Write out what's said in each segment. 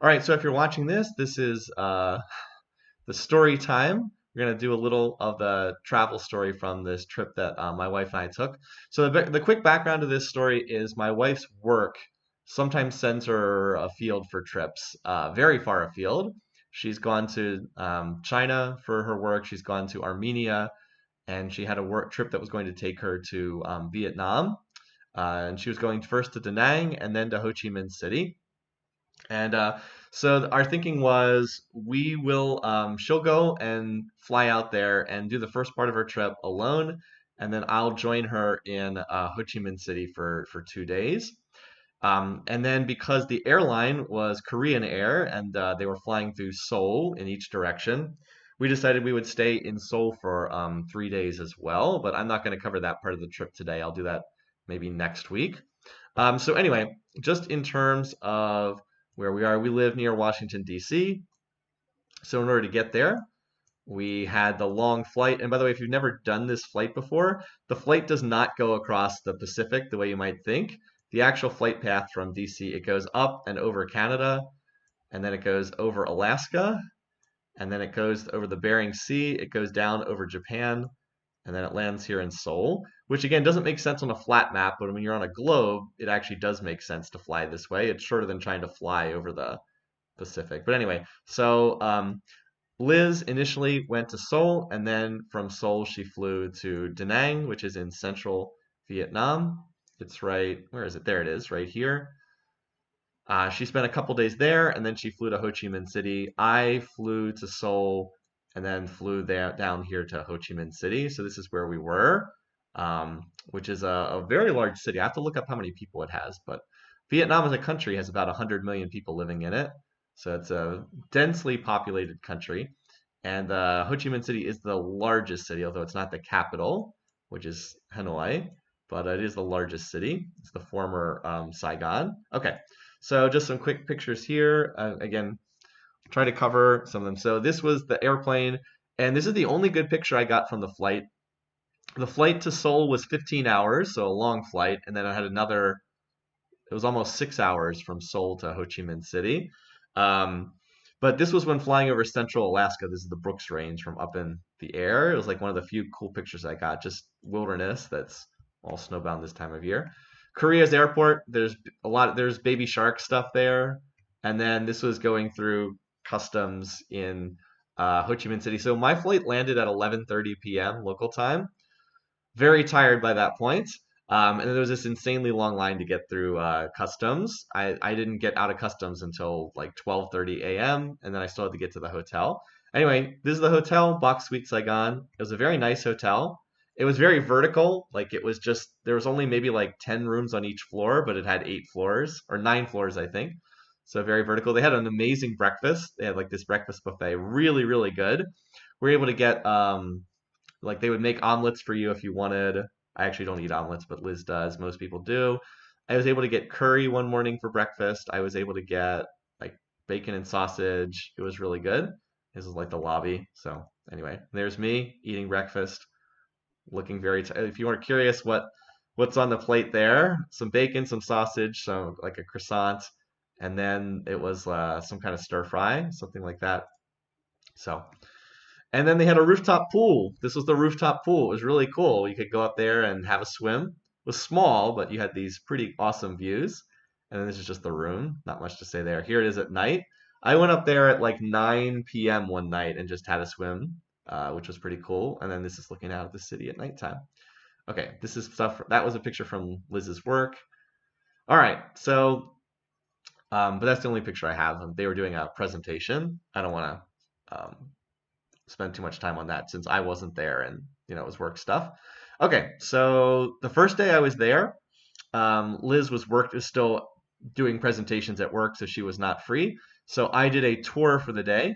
All right, so if you're watching this, this is the story time. We're going to do a little of the travel story from this trip that my wife and I took. So the quick background to this story is my wife's work sometimes sends her afield for trips, very far afield. She's gone to China for her work. She's gone to Armenia, and she had a work trip that was going to take her to Vietnam. And she was going first to Da Nang and then to Ho Chi Minh City. And so our thinking was she'll go and fly out there and do the first part of her trip alone, and then I'll join her in Ho Chi Minh City for 2 days. And then because the airline was Korean Air and they were flying through Seoul in each direction, we decided we would stay in Seoul for 3 days as well. But I'm not going to cover that part of the trip today. I'll do that maybe next week. So anyway, just in terms of where we are, we live near Washington, D.C. So in order to get there, we had the long flight. And by the way, if you've never done this flight before, the flight does not go across the Pacific the way you might think. The actual flight path from DC, it goes up and over Canada, and then it goes over Alaska, and then it goes over the Bering Sea, it goes down over Japan, and then it lands here in Seoul, which again doesn't make sense on a flat map, but when you're on a globe, it actually does make sense to fly this way. It's shorter than trying to fly over the Pacific. But anyway, so Liz initially went to Seoul, and then from Seoul she flew to Da Nang, which is in central Vietnam. It's right, where is it? There it is, right here. She spent a couple days there, and then she flew to Ho Chi Minh City. I flew to Seoul, and then flew there down here to Ho Chi Minh City. So this is where we were, which is a very large city. I have to look up how many people it has, but Vietnam as a country has about 100 million people living in it. So it's a densely populated country. And Ho Chi Minh City is the largest city, although it's not the capital, which is Hanoi, but it is the largest city. It's the former Saigon. Okay, so just some quick pictures here. Again, try to cover some of them. So this was the airplane, and this is the only good picture I got from the flight. The flight to Seoul was 15 hours, so a long flight, and then I had another, it was almost 6 hours from Seoul to Ho Chi Minh City. Um, but this was when flying over central Alaska. This is the Brooks Range from up in the air. It was like one of the few cool pictures I got, just wilderness that's all snowbound this time of year. Korea's airport, there's baby shark stuff there. And then this was going through customs in Ho Chi Minh City. So my flight landed at 11:30 p.m. local time. Very tired by that point. And then there was this insanely long line to get through customs. I didn't get out of customs until like 12:30 a.m. and then I still had to get to the hotel. Anyway, this is the hotel, Box Suite Saigon. It was a very nice hotel. It was very vertical. Like it was just there was only maybe like 10 rooms on each floor, but it had 8 floors or 9 floors, I think. So very vertical. They had an amazing breakfast. They had like this breakfast buffet, really, really good. We were able to get like they would make omelets for you if you wanted. I actually don't eat omelets, but Liz does. Most people do. I was able to get curry one morning for breakfast. I was able to get like bacon and sausage. It was really good. This is like the lobby. So anyway, there's me eating breakfast, looking very. If you are curious what's on the plate there, some bacon, some sausage, some like a croissant, and then it was some kind of stir fry, something like that. So and then they had a rooftop pool. This was the rooftop pool. It was really cool. You could go up there and have a swim. It was small, but you had these pretty awesome views. And then this is just the room. Not much to say there. Here it is at night. I went up there at like 9 p.m. one night and just had a swim, which was pretty cool. And then this is looking out at the city at nighttime. Okay, this is stuff. That was a picture from Liz's work. All right, so, but that's the only picture I have. They were doing a presentation. I don't want to spend too much time on that since I wasn't there and it was work stuff. Okay, so the first day I was there, Liz was still doing presentations at work, so she was not free. So I did a tour for the day,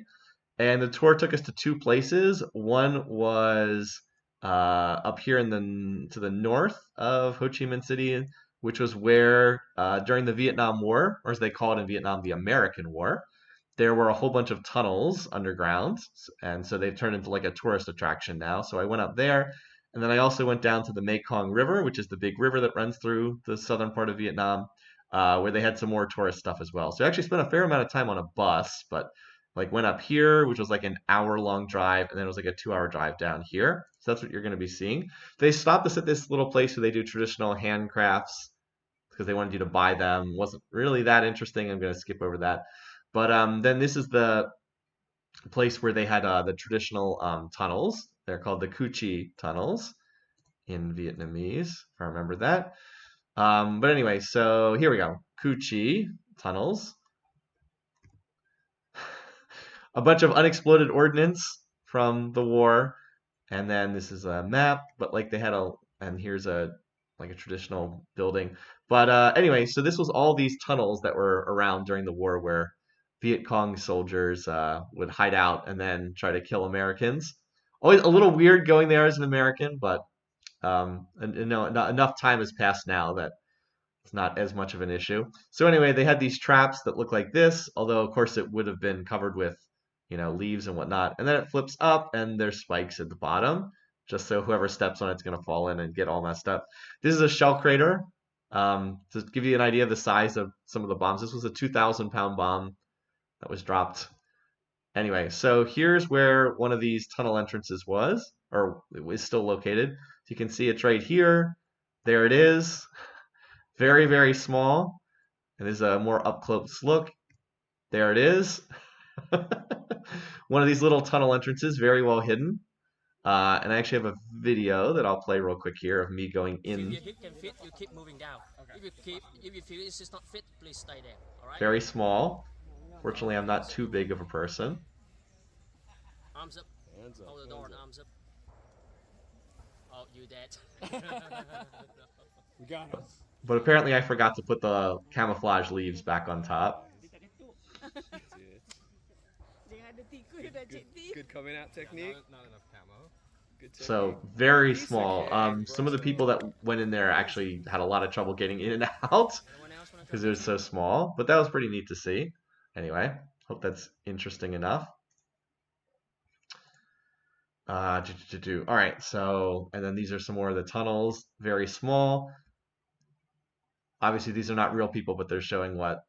and the tour took us to two places. One was up here to the north of Ho Chi Minh City, which was where during the Vietnam War, or as they call it in Vietnam, the American War, there were a whole bunch of tunnels underground, and so they've turned into like a tourist attraction now. So I went up there, and then I also went down to the Mekong River, which is the big river that runs through the southern part of Vietnam. where they had some more tourist stuff as well. So I actually spent a fair amount of time on a bus, but like went up here, which was like an hour-long drive, and then it was like a 2-hour drive down here. So that's what you're going to be seeing. They stopped us at this little place where they do traditional handcrafts because they wanted you to buy them. Wasn't really that interesting. I'm going to skip over that. But then this is the place where they had the traditional tunnels. They're called the Cu Chi tunnels in Vietnamese, if I remember that. But anyway, so here we go. Cu Chi tunnels. A bunch of unexploded ordnance from the war. And then this is a map, but like they had and here's a like a traditional building. But anyway, so this was all these tunnels that were around during the war where Viet Cong soldiers would hide out and then try to kill Americans. Always a little weird going there as an American, but not enough time has passed now that it's not as much of an issue. So anyway, they had these traps that look like this, although of course it would have been covered with, leaves and whatnot. And then it flips up and there's spikes at the bottom, just so whoever steps on it's going to fall in and get all messed up. This is a shell crater. To give you an idea of the size of some of the bombs, this was a 2,000-pound bomb that was dropped. Anyway, so here's where one of these tunnel entrances was, or it was still located. So you can see it's right here. There it is. Very, very small. And there's a more up close look. There it is. One of these little tunnel entrances, very well hidden. And I actually have a video that I'll play real quick here of me going in. If your hip can fit, you keep moving down. If you feel it's just not fit, please stay there. All right. Very small. Fortunately, I'm not too big of a person. Arms up. Hands up. Hold the door and arms up. Oh, you dead. We got him. But apparently, I forgot to put the camouflage leaves back on top. Good coming out technique. Not enough camo. Good technique. So very small. Some of the people that went in there actually had a lot of trouble getting in and out because it was so small. But that was pretty neat to see. Anyway, hope that's interesting enough. All right, so, and then these are some more of the tunnels, very small. Obviously, these are not real people, but they're showing what,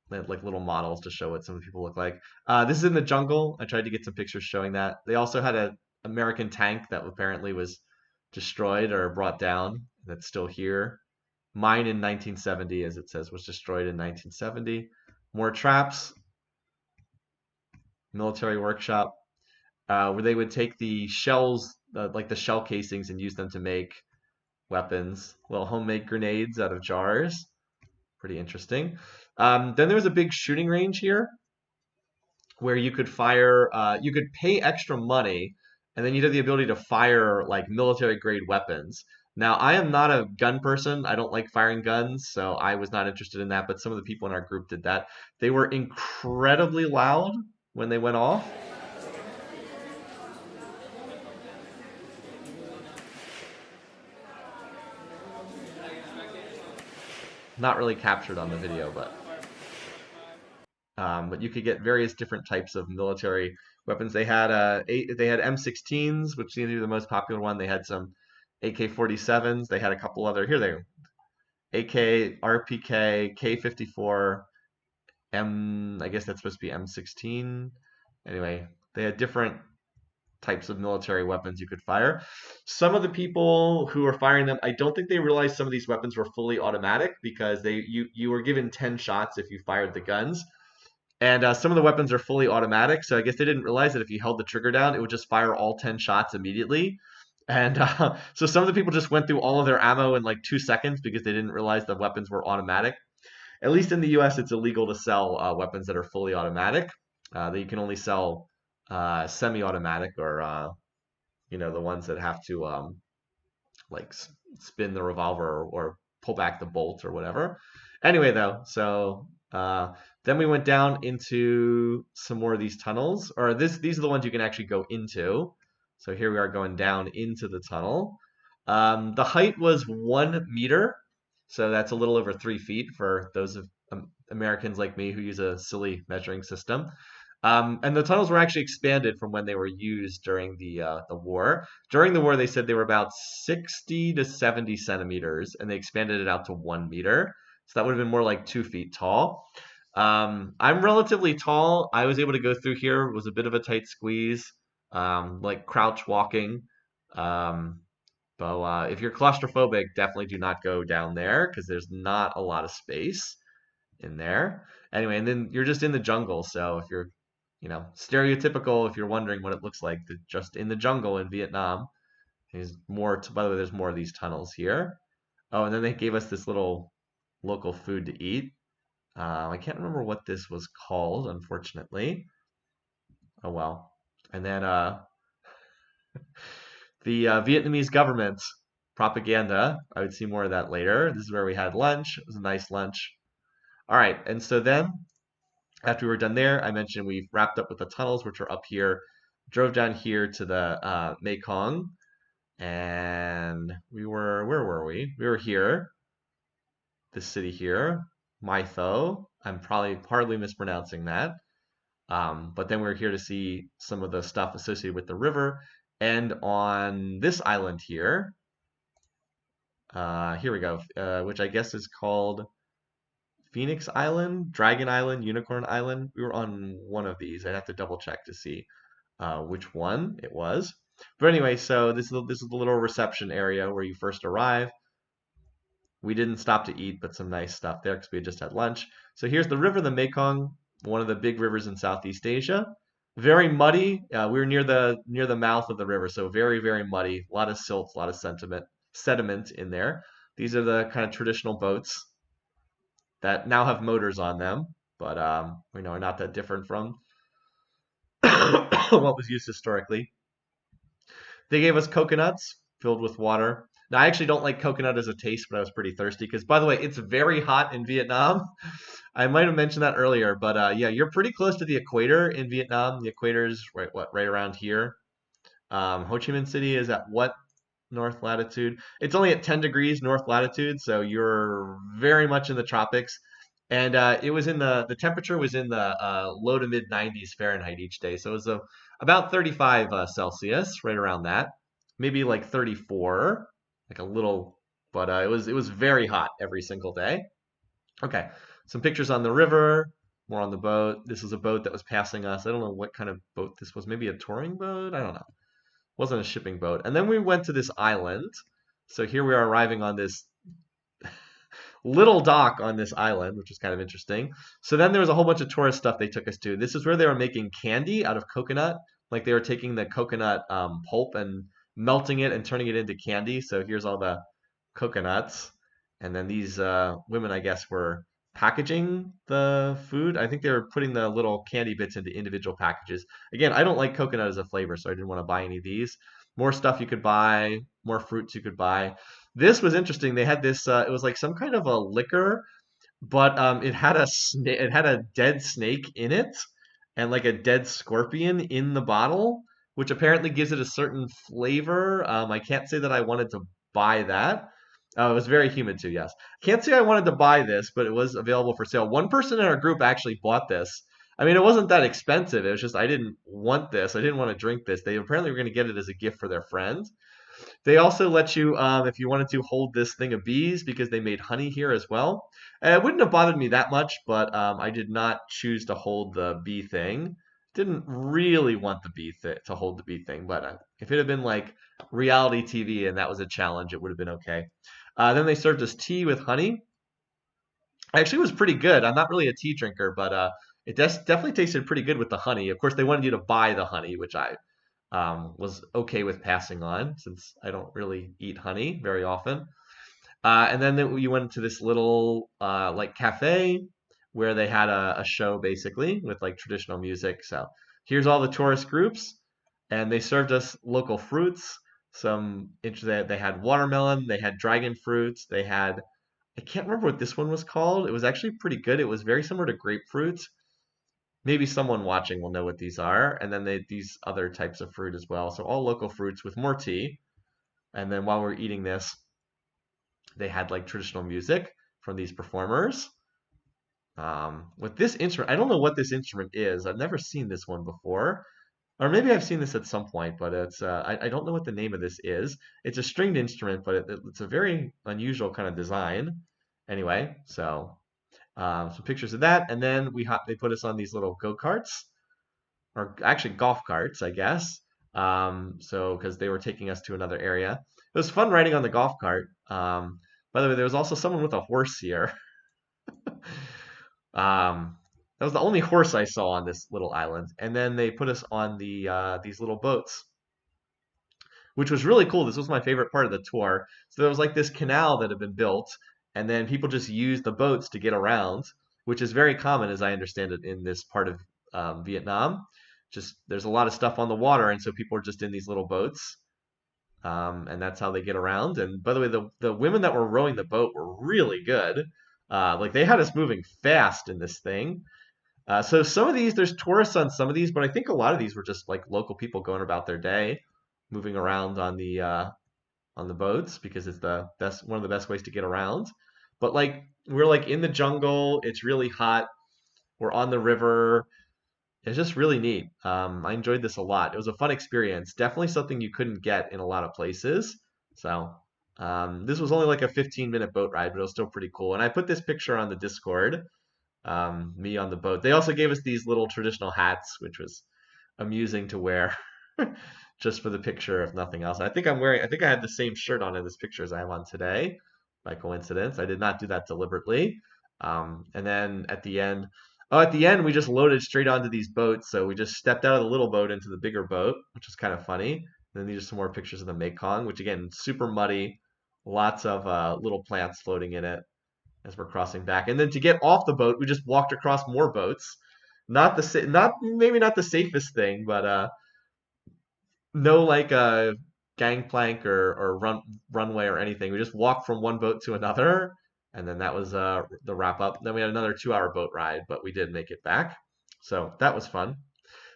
like little models to show what some of the people look like. This is in the jungle. I tried to get some pictures showing that. They also had an American tank that apparently was destroyed or brought down. That's still here. Mine in 1970, as it says, was destroyed in 1970. More traps. Military workshop. Where they would take the shells, like the shell casings, and use them to make weapons. Little homemade grenades out of jars. Pretty interesting. Then there was a big shooting range here where you could fire, you could pay extra money, and then you'd have the ability to fire like military grade weapons. Now, I am not a gun person. I don't like firing guns, so I was not interested in that, but some of the people in our group did that. They were incredibly loud when they went off. Not really captured on the video, but you could get various different types of military weapons. They had M16s, which seemed to be the most popular one. They had some AK-47s. They had a couple other. Here they are. AK, RPK, K54, I guess that's supposed to be M16. Anyway, they had different types of military weapons you could fire. Some of the people who were firing them, I don't think they realized some of these weapons were fully automatic because you were given 10 shots if you fired the guns. And some of the weapons are fully automatic, so I guess they didn't realize that if you held the trigger down, it would just fire all 10 shots immediately. And so some of the people just went through all of their ammo in like 2 seconds because they didn't realize the weapons were automatic. At least in the US, it's illegal to sell weapons that are fully automatic. That you can only sell semi-automatic or the ones that have to like spin the revolver or pull back the bolt or whatever. Anyway, though, so then we went down into some more of these tunnels, or these are the ones you can actually go into. So here we are going down into the tunnel. The height was 1 meter, so that's a little over 3 feet for those of Americans like me who use a silly measuring system. And the tunnels were actually expanded from when they were used during the war. During the war, they said they were about 60 to 70 centimeters, and they expanded it out to 1 meter. So that would have been more like 2 feet tall. I'm relatively tall. I was able to go through here. It was a bit of a tight squeeze, like crouch walking. Um, but if you're claustrophobic, definitely do not go down there because there's not a lot of space in there. Anyway, and then you're just in the jungle. So if you're, stereotypical, if you're wondering what it looks like, just in the jungle in Vietnam. There's more. By the way, there's more of these tunnels here. Oh, and then they gave us this little local food to eat. I can't remember what this was called, unfortunately. Oh well. And then the Vietnamese government propaganda. I would see more of that later. This is where we had lunch. It was a nice lunch. All right, and so then after we were done there, I mentioned we wrapped up with the tunnels, which are up here. Drove down here to the Mekong, and where were we? We were here, this city here, My Tho. I'm probably hardly mispronouncing that. But then we're here to see some of the stuff associated with the river. And on this island here, here we go, which I guess is called Phoenix Island, Dragon Island, Unicorn Island. We were on one of these. I'd have to double check to see which one it was. But anyway, so this is the little reception area where you first arrive. We didn't stop to eat, but some nice stuff there because we had just had lunch. So here's the river, the Mekong, one of the big rivers in Southeast Asia. Very muddy. We were near the mouth of the river, so very, very muddy. A lot of silt, a lot of sediment in there. These are the kind of traditional boats that now have motors on them, but are not that different from what was used historically. They gave us coconuts filled with water. Now, I actually don't like coconut as a taste, but I was pretty thirsty because, by the way, it's very hot in Vietnam. I might have mentioned that earlier, but yeah, you're pretty close to the equator in Vietnam. The equator is right around here. Ho Chi Minh City is at what north latitude? It's only at 10 degrees north latitude, so you're very much in the tropics. And it was the temperature was in the low to mid 90s Fahrenheit each day. So it was about 35 Celsius, right around that. Maybe like 34, like a little, but it was very hot every single day. Okay, some pictures on the river, more on the boat. This is a boat that was passing us. I don't know what kind of boat this was. Maybe a touring boat? I don't know. It wasn't a shipping boat. And then we went to this island. So here we are arriving on this little dock on this island, which is kind of interesting. So then there was a whole bunch of tourist stuff they took us to. This is where they were making candy out of coconut. Like they were taking the coconut pulp and melting it and turning it into candy. So here's all the coconuts. And then these women, I guess, were packaging the food. I think they were putting the little candy bits into individual packages. Again, I don't like coconut as a flavor, so I didn't want to buy any of these. More stuff you could buy, more fruits you could buy. This was interesting. They had this. It was like some kind of a liquor, but it had it had a dead snake in it, and like a dead scorpion in the bottle, which apparently gives it a certain flavor. I can't say that I wanted to buy that. It was very humid too. Yes, can't say I wanted to buy this, but it was available for sale. One person in our group actually bought this. I mean, it wasn't that expensive. It was just I didn't want this. I didn't want to drink this. They apparently were going to get it as a gift for their friend. They also let you, if you wanted to, hold this thing of bees because they made honey here as well. And it wouldn't have bothered me that much, but I did not choose to hold the bee thing. Didn't really want the to hold the bee thing, but if it had been like reality TV and that was a challenge, it would have been okay. Then they served us tea with honey. Actually, it was pretty good. I'm not really a tea drinker, but it definitely tasted pretty good with the honey. Of course, they wanted you to buy the honey, which I was okay with passing on since I don't really eat honey very often. And then we went to this little like cafe where they had a show basically with like traditional music. So here's all the tourist groups, and they served us local fruits. Some interesting. They had watermelon, they had dragon fruits, they had I can't remember what this one was called. It was actually pretty good. It was very similar to grapefruit. Maybe someone watching will know what these are. And then these other types of fruit as well. So all local fruits with more tea. And then while we're eating this, they had like traditional music from these performers. With this instrument, I don't know what this instrument is. I've never seen this one before. Or maybe I've seen this at some point, but I don't know what the name of this is. It's a stringed instrument, but it's a very unusual kind of design. Anyway, so some pictures of that, and then they put us on these little go-karts, or actually golf carts, I guess. So because they were taking us to another area, it was fun riding on the golf cart. By the way, there was also someone with a horse here. That was the only horse I saw on this little island, and then they put us on these little boats, which was really cool. This was my favorite part of the tour. So there was like this canal that had been built, and then people just used the boats to get around, which is very common, as I understand it, in this part of Vietnam. Just there's a lot of stuff on the water, and so people are just in these little boats, and that's how they get around. And by the way, the women that were rowing the boat were really good. Like they had us moving fast in this thing. So some of these, there's tourists on some of these, but I think a lot of these were just like local people going about their day, moving around on the boats because it's the best one of the best ways to get around. But like we're like in the jungle, it's really hot. We're on the river. It's just really neat. I enjoyed this a lot. It was a fun experience. Definitely something you couldn't get in a lot of places. So this was only like a 15-minute boat ride, but it was still pretty cool. And I put this picture on the Discord, me on the boat. They also gave us these little traditional hats, which was amusing to wear just for the picture, if nothing else. I think I had the same shirt on in this picture as I have on today by coincidence. I did not do that deliberately. And then at the end, we just loaded straight onto these boats. So we just stepped out of the little boat into the bigger boat, which was kind of funny. And then these are some more pictures of the Mekong, which again, super muddy, lots of little plants floating in it as we're crossing back. And then to get off the boat, we just walked across more boats. Not maybe not the safest thing, but no like gangplank or runway or anything. We just walked from one boat to another, and then that was the wrap up. Then we had another 2 hour boat ride, but we did make it back, so that was fun.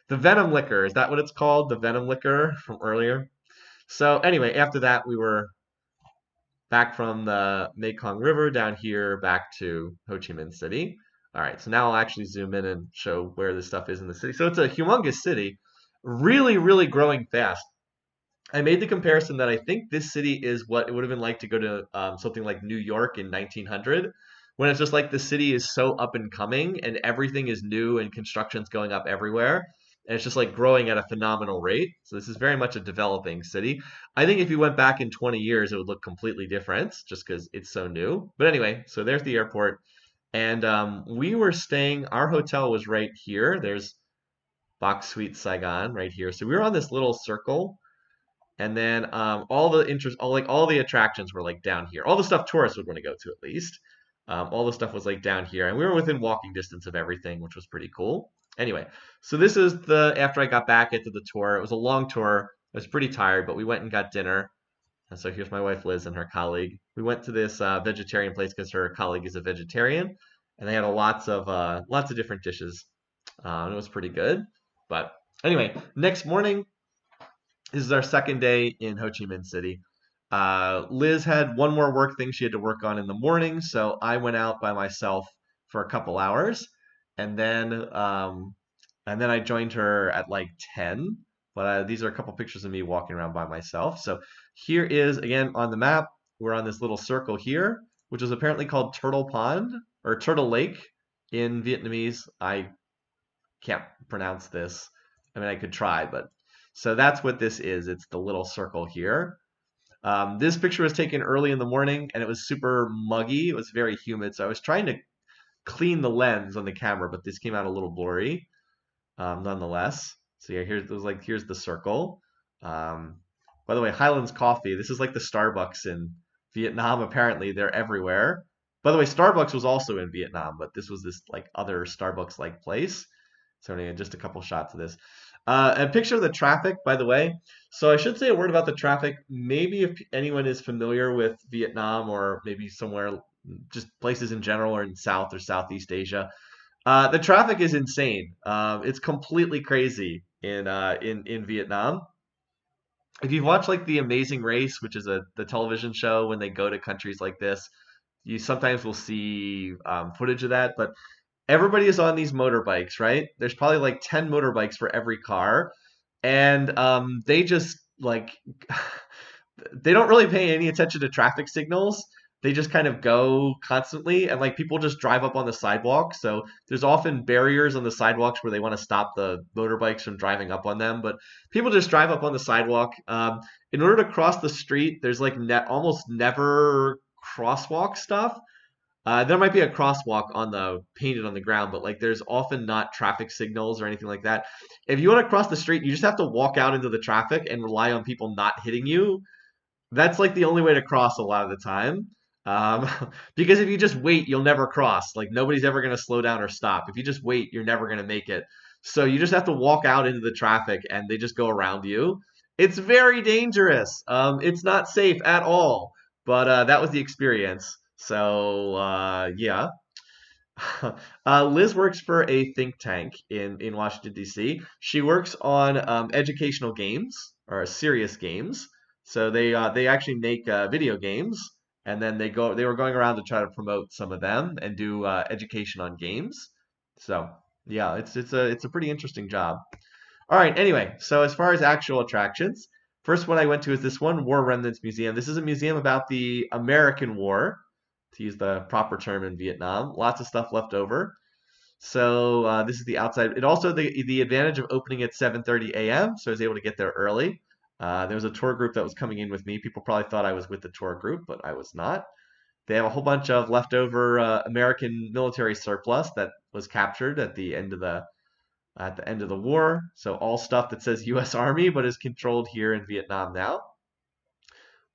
The Venom Liquor, is that what it's called? The Venom Liquor from earlier. So anyway, after that we were back from the Mekong River down here back to Ho Chi Minh City. All right, so now I'll actually zoom in and show where this stuff is in the city. So it's a humongous city, really, really growing fast. I made the comparison that I think this city is what it would have been like to go to something like New York in 1900, when it's just like the city is so up and coming and everything is new and construction's going up everywhere. And it's just like growing at a phenomenal rate. So this is very much a developing city. I think if you went back in 20 years, it would look completely different just because it's so new. But anyway, so there's the airport. And we were staying, our hotel was right here. There's Box Suite Saigon right here. So we were on this little circle, and then all the attractions were like down here. All the stuff tourists would want to go to at least. All the stuff was like down here, and we were within walking distance of everything, which was pretty cool. Anyway, so this is the after I got back into the tour. It was a long tour. I was pretty tired, but we went and got dinner. And so here's my wife Liz and her colleague. We went to this vegetarian place because her colleague is a vegetarian, and they had lots of different dishes. And it was pretty good. But anyway, next morning, this is our second day in Ho Chi Minh City. Liz had one more work thing she had to work on in the morning, so I went out by myself for a couple hours, and then I joined her at like 10. But these are a couple pictures of me walking around by myself. So here is again on the map. We're on this little circle here, which is apparently called Turtle Pond or Turtle Lake in Vietnamese. I can't pronounce this. I mean, I could try, but so that's what this is. It's the little circle here. This picture was taken early in the morning and it was super muggy. It was very humid. So I was trying to clean the lens on the camera, but this came out a little blurry nonetheless. So yeah, here's the circle. By the way, Highlands Coffee. This is like the Starbucks in Vietnam. Apparently, they're everywhere. By the way, Starbucks was also in Vietnam, but this was this like other Starbucks-like place. So anyway, just a couple shots of this. A picture of the traffic, by the way. So I should say a word about the traffic. Maybe if anyone is familiar with Vietnam or maybe somewhere, just places in general or in South or Southeast Asia, the traffic is insane. It's completely crazy in Vietnam. If you've watched like The Amazing Race, which is the television show, when they go to countries like this, you sometimes will see footage of that. But everybody is on these motorbikes, right? There's probably like 10 motorbikes for every car, and they just like they don't really pay any attention to traffic signals. they just kind of go constantly, and like people just drive up on the sidewalk. So there's often barriers on the sidewalks where they want to stop the motorbikes from driving up on them, but people just drive up on the sidewalk. In order to cross the street, there's like almost never crosswalk stuff. There might be a crosswalk on the painted on the ground, but like there's often not traffic signals or anything like that. If you want to cross the street, you just have to walk out into the traffic and rely on people not hitting you. That's like the only way to cross a lot of the time. Um, because if you just wait, you'll never cross. Like nobody's ever going to slow down or stop. If you just wait, you're never going to make it. So you just have to walk out into the traffic and they just go around you. It's very dangerous. It's not safe at all. But that was the experience. So yeah. Liz works for a think tank in Washington, D.C. She works on educational games or serious games. So they actually make video games, and then they were going around to try to promote some of them and do education on games. So yeah, it's a pretty interesting job. All right, anyway, so as far as actual attractions, first one I went to is this one, War Remnants Museum. This is a museum about the American War, to use the proper term in Vietnam. Lots of stuff left over. So this is the outside. It also the advantage of opening at 7:30 a.m. So I was able to get there early. There was a tour group that was coming in with me. People probably thought I was with the tour group, but I was not. They have a whole bunch of leftover American military surplus that was captured at the end of the war. So all stuff that says U.S. Army, but is controlled here in Vietnam now.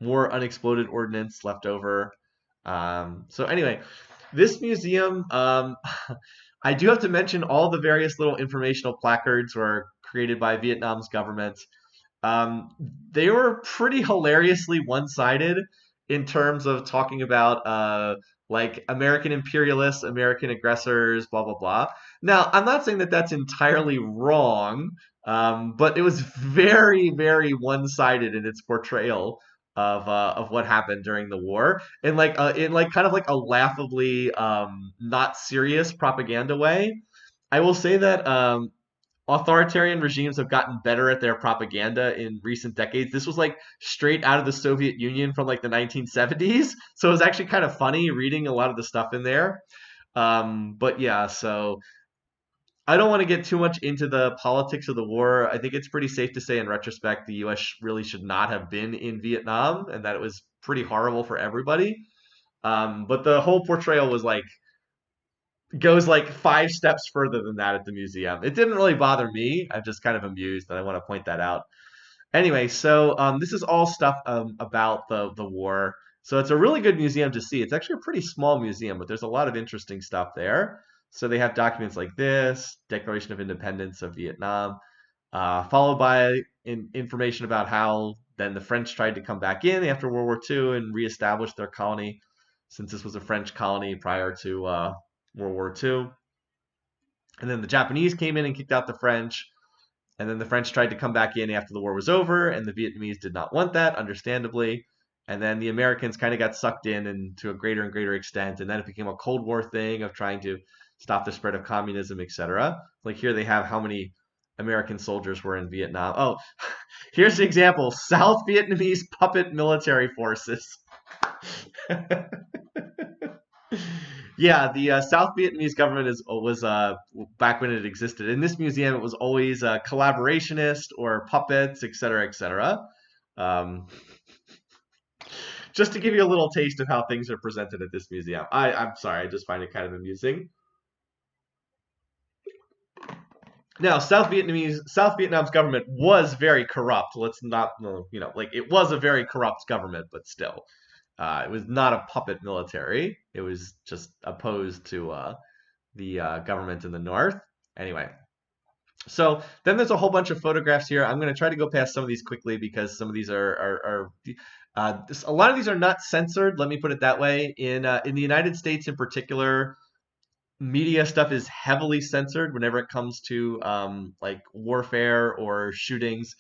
More unexploded ordnance left over. So anyway, this museum, I do have to mention all the various little informational placards were created by Vietnam's government. Um, they were pretty hilariously one-sided in terms of talking about like American imperialists, American aggressors, blah blah blah. Now, I'm not saying that that's entirely wrong, but it was very one-sided in its portrayal of what happened during the war, and like in like kind of like a laughably not serious propaganda way. I will say that authoritarian regimes have gotten better at their propaganda in recent decades. This was like straight out of the Soviet Union from like the 1970s. So it was actually kind of funny reading a lot of the stuff in there. But yeah, so I don't want to get too much into the politics of the war. I think it's pretty safe to say in retrospect the US really should not have been in Vietnam and that it was pretty horrible for everybody. But the whole portrayal was like goes like 5 steps further than that at the museum. It didn't really bother me. I'm just kind of amused, and I want to point that out. Anyway, so this is all stuff about the war. So it's a really good museum to see. It's actually a pretty small museum, but there's a lot of interesting stuff there. So they have documents like this, Declaration of Independence of Vietnam, followed by information about how then the French tried to come back in after World War II and reestablish their colony, since this was a French colony prior to World War II. And then the Japanese came in and kicked out the French. And then the French tried to come back in after the war was over, and the Vietnamese did not want that, understandably. And then the Americans kind of got sucked in and to a greater and greater extent. And then it became a Cold War thing of trying to stop the spread of communism, etc. Like here they have how many American soldiers were in Vietnam. Oh, here's the example. South Vietnamese puppet military forces. Yeah, the South Vietnamese government was back when it existed. In this museum, it was always collaborationist or puppets, etc., etc. Um, just to give you a little taste of how things are presented at this museum. I'm sorry, I just find it kind of amusing. Now, South Vietnam's government was very corrupt. Let's not, like it was a very corrupt government, but still. It was not a puppet military. It was just opposed to the government in the north. Anyway, so then there's a whole bunch of photographs here. I'm going to try to go past some of these quickly because some of these are a lot of these are not censored. Let me put it that way. In the United States, in particular, media stuff is heavily censored whenever it comes to like warfare or shootings.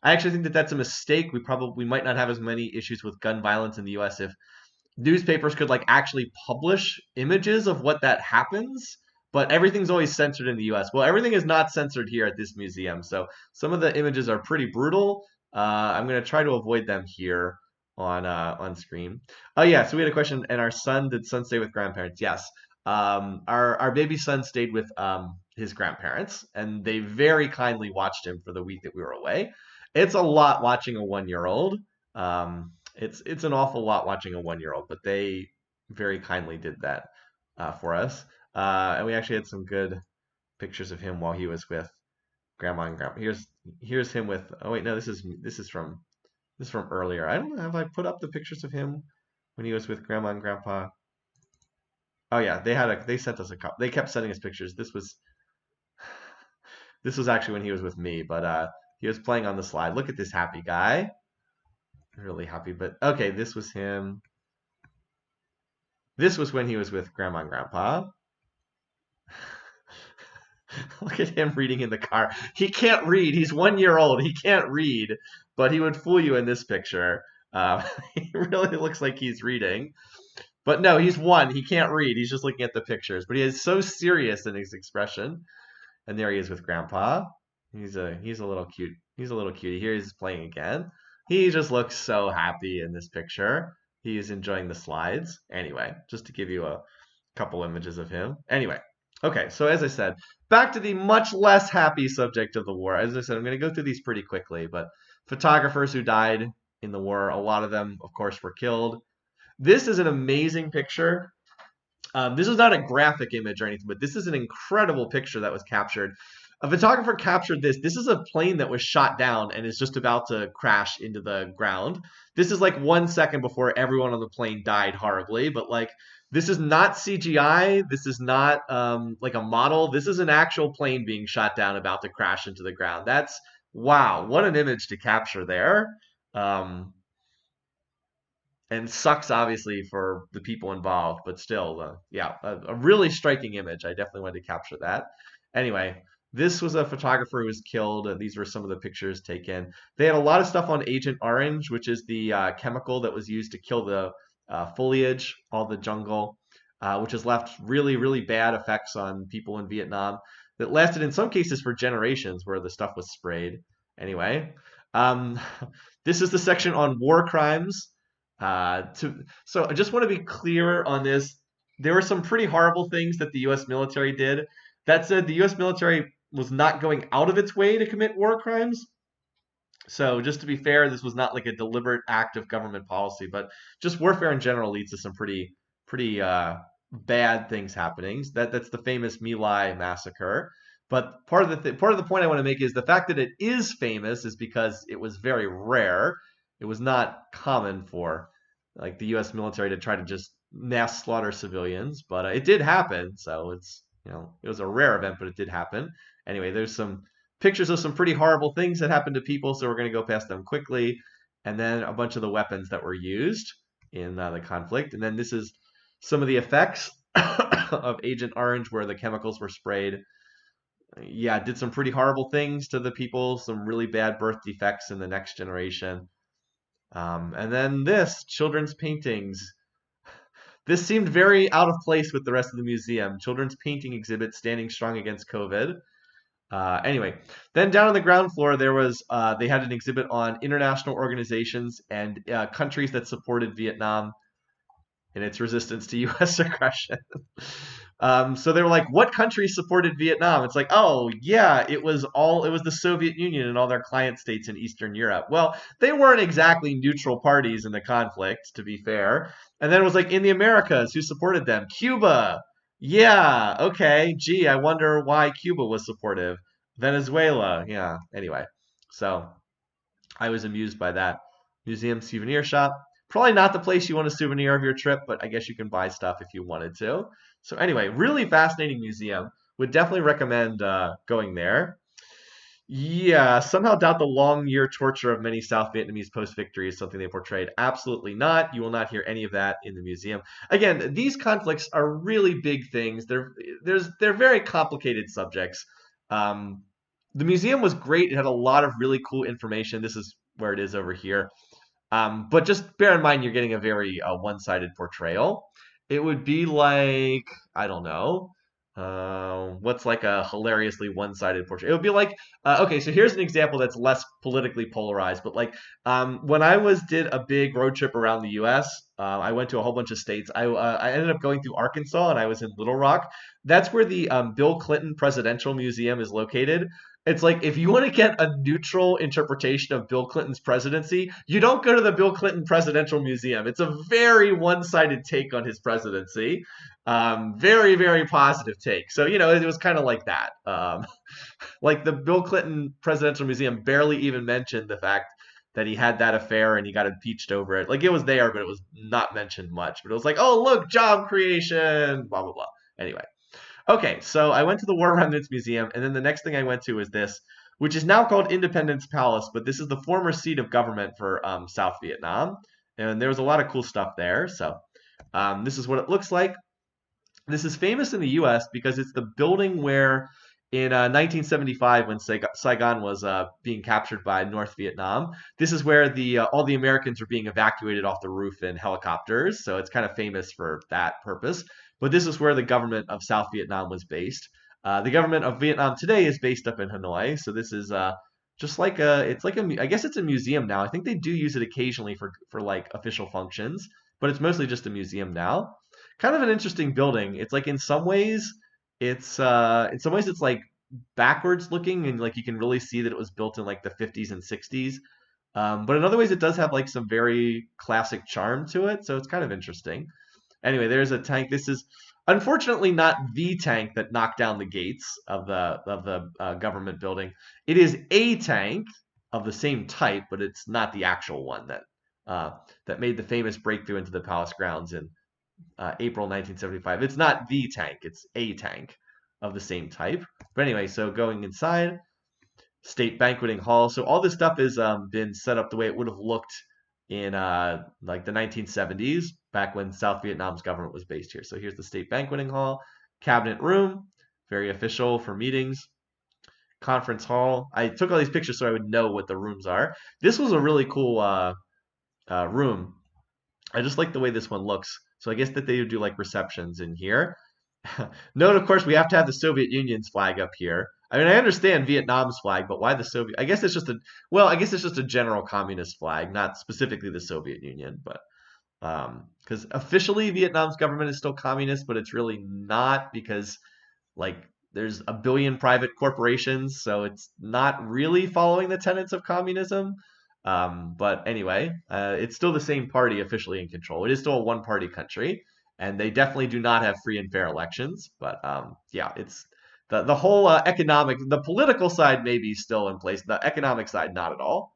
I actually think that that's a mistake. We might not have as many issues with gun violence in the U.S. if newspapers could like actually publish images of what that happens. But everything's always censored in the U.S. Well, everything is not censored here at this museum. So some of the images are pretty brutal. I'm going to try to avoid them here. on screen. Oh yeah, so we had a question, and our son, did son stay with grandparents? Yes. Our baby son stayed with his grandparents, and they very kindly watched him for the week that we were away. It's a lot watching a 1 year old. It's an awful lot watching a 1 year old, but they very kindly did that for us. And we actually had some good pictures of him while he was with grandma and grandpa. Here's him with. Oh wait, no, this is from earlier. I don't know. Have I put up the pictures of him when he was with grandma and grandpa? Oh yeah, they sent us a couple. They kept sending us pictures. This was actually when he was with me, but he was playing on the slide. Look at this happy guy. Really happy. But okay, this was him. This was when he was with grandma and grandpa. Look at him reading in the car. He can't read. He's 1 year old. He can't read, but he would fool you in this picture. He really looks like he's reading. But no, he's one. He can't read. He's just looking at the pictures. But he is so serious in his expression. And there he is with Grandpa. He's a little cute. He's a little cutie. Here he's playing again. He just looks so happy in this picture. He's enjoying the slides. Anyway, just to give you a couple images of him. Anyway, okay. So as I said, back to the much less happy subject of the war. As I said, I'm going to go through these pretty quickly. But photographers who died in the war, a lot of them, of course, were killed. This is an amazing picture. This is not a graphic image or anything, but this is an incredible picture that was captured. A photographer captured this. This is a plane that was shot down and is just about to crash into the ground. This is like 1 second before everyone on the plane died horribly, but like this is not CGI. This is not like a model. This is an actual plane being shot down about to crash into the ground. That's wow, what an image to capture there. Um, and sucks obviously for the people involved, but still, yeah, a really striking image. I definitely wanted to capture that. Anyway, this was a photographer who was killed, and these were some of the pictures taken. They had a lot of stuff on Agent Orange, which is the chemical that was used to kill the foliage, all the jungle, which has left really, really bad effects on people in Vietnam that lasted in some cases for generations where the stuff was sprayed. Anyway, um, this is the section on war crimes. So I just want to be clear on this. There were some pretty horrible things that the U.S. military did. That said, the U.S. military was not going out of its way to commit war crimes. So just to be fair, this was not like a deliberate act of government policy, but just warfare in general leads to some pretty bad things happening. That's the famous My Lai massacre. But part of the point I want to make is the fact that it is famous is because it was very rare. It was not common for like the U.S. military to try to just mass slaughter civilians, but it did happen. So it was a rare event, but it did happen. Anyway, there's some pictures of some pretty horrible things that happened to people, so we're going to go past them quickly, and then a bunch of the weapons that were used in the conflict, and then this is some of the effects of Agent Orange, where the chemicals were sprayed. Yeah, did some pretty horrible things to the people, some really bad birth defects in the next generation. And then this, children's paintings. This seemed very out of place with the rest of the museum. Children's painting exhibit standing strong against COVID. Anyway, then down on the ground floor, they had an exhibit on international organizations and countries that supported Vietnam in its resistance to U.S. aggression. So they were like, what countries supported Vietnam? It's like, oh yeah, it was the Soviet Union and all their client states in Eastern Europe. Well, they weren't exactly neutral parties in the conflict, to be fair. And then it was like, in the Americas, who supported them? Cuba. Yeah, okay. Gee, I wonder why Cuba was supportive. Venezuela. Yeah. Anyway, so I was amused by that. Museum souvenir shop. Probably not the place you want a souvenir of your trip, but I guess you can buy stuff if you wanted to. So anyway, really fascinating museum. Would definitely recommend going there. Yeah, somehow doubt the long year torture of many South Vietnamese post-victory is something they portrayed. Absolutely not. You will not hear any of that in the museum. Again, these conflicts are really big things. They're very complicated subjects. Um, the museum was great. It had a lot of really cool information. This is where it is over here. But just bear in mind, you're getting a very one-sided portrayal. It would be like, I don't know, What's like a hilariously one-sided portrait? It would be like, okay, so here's an example that's less politically polarized, but like, when I did a big road trip around the U.S., I went to a whole bunch of states. I ended up going through Arkansas, and I was in Little Rock. That's where the Bill Clinton Presidential Museum is located. It's like if you want to get a neutral interpretation of Bill Clinton's presidency, you don't go to the Bill Clinton Presidential Museum. It's a very one-sided take on his presidency. Very, very positive take. So, it was kind of like that. Like the Bill Clinton Presidential Museum barely even mentioned the fact that he had that affair and he got impeached over it. Like it was there, but it was not mentioned much. But it was like, oh, look, job creation, blah, blah, blah. Anyway, okay, so I went to the War Remnants Museum, and then the next thing I went to is this, which is now called Independence Palace, but this is the former seat of government for South Vietnam. And there was a lot of cool stuff there. So this is what it looks like. This is famous in the U.S. because it's the building where, in 1975, when Saigon was being captured by North Vietnam, this is where the all the Americans were being evacuated off the roof in helicopters. So it's kind of famous for that purpose. But this is where the government of South Vietnam was based. The government of Vietnam today is based up in Hanoi. So this is just like it's like I guess it's a museum now. I think they do use it occasionally for like official functions, but it's mostly just a museum now. Kind of an interesting building. It's like in some ways it's like backwards looking and like you can really see that it was built in like the 50s and 60s. But in other ways it does have like some very classic charm to it, so it's kind of interesting. Anyway, there's a tank. This is unfortunately not the tank that knocked down the gates of the government building. It is a tank of the same type, but it's not the actual one that made the famous breakthrough into the palace grounds in April 1975. It's not the tank, it's a tank of the same type. But anyway, so going inside, state banqueting hall. So all this stuff has been set up the way it would have looked in like the 1970s, back when South Vietnam's government was based here. So here's the state banqueting hall, cabinet room, very official for meetings, conference hall. I took all these pictures so I would know what the rooms are. This was a really cool room. I just like the way this one looks. So I guess that they would do like receptions in here. Note, of course, we have to have the Soviet Union's flag up here. I mean, I understand Vietnam's flag, but why the Soviet? I guess it's just a general communist flag, not specifically the Soviet Union, but because officially Vietnam's government is still communist, but it's really not because like there's a billion private corporations, so it's not really following the tenets of communism. But anyway, it's still the same party officially in control. It is still a one-party country, and they definitely do not have free and fair elections. But yeah, it's the whole the political side may be still in place. The economic side, not at all.